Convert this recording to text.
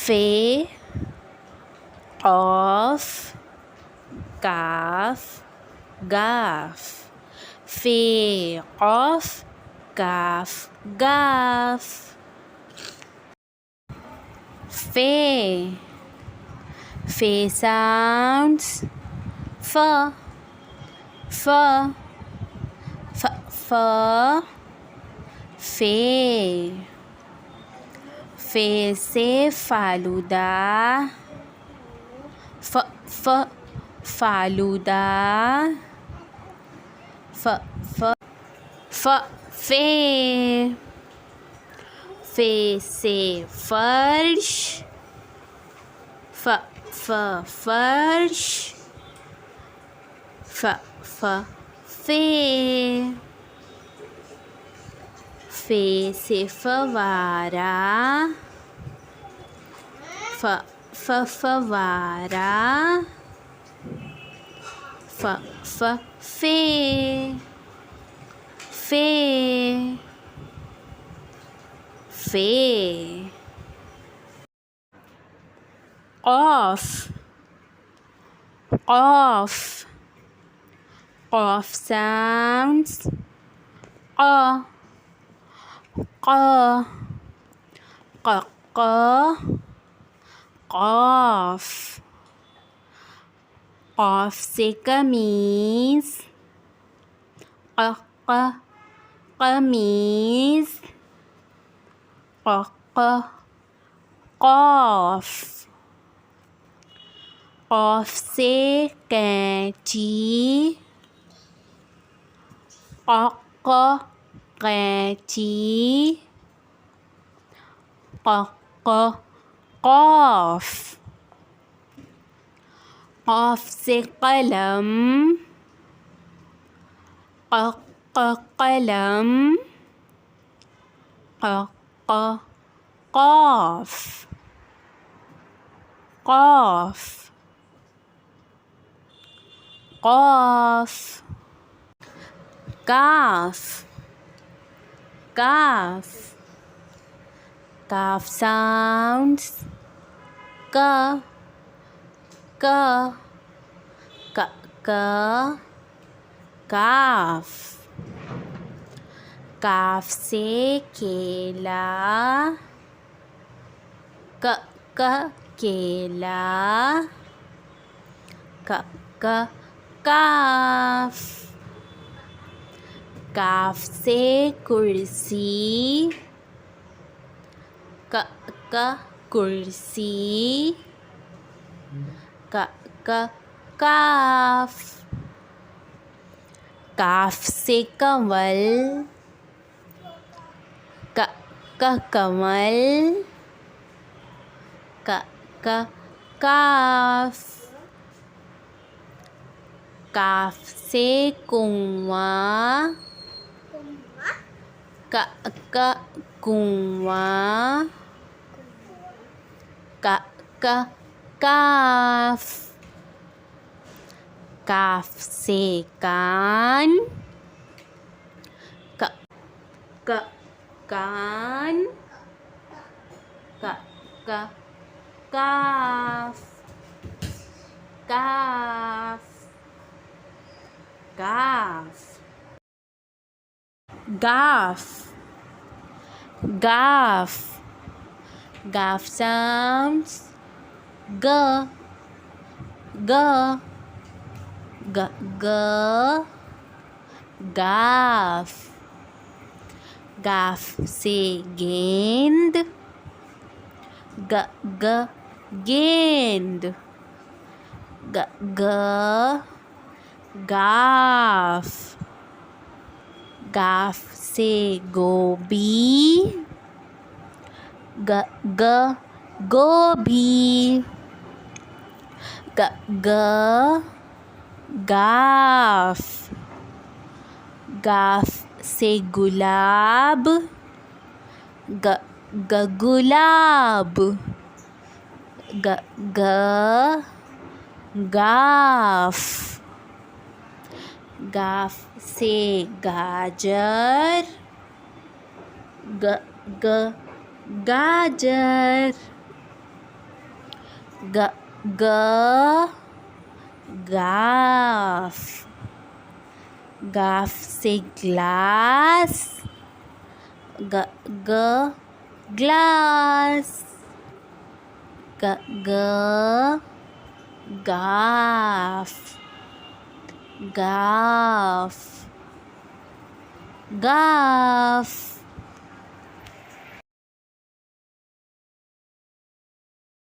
फे ऑफ काफ गाफ फे ऑफ काफ गाफ फे sounds f f f फे से फालूदा फालूदा फे से फर्श फर्श फे से फवारा फवारा फे ऑफ sounds qaf से कमीज कमीज qaf से कैंची कैंची qaf से कलम कलम qaf काफ sounds काफ से केला केला काफ से कुर्सी कुर्सी काफ से कंवल कमल काफ से कुआं कुआं काफ से कान कान काफ गाफ sounds गाफ से गेंद गेंद गाफ से गोभी गोभी गाफ से गुलाब गुलाब गाफ से गाजर गाजर G G गाफ गाफ से ग्लास ग ग ग्लास ग ग गाफ गाफ गाफ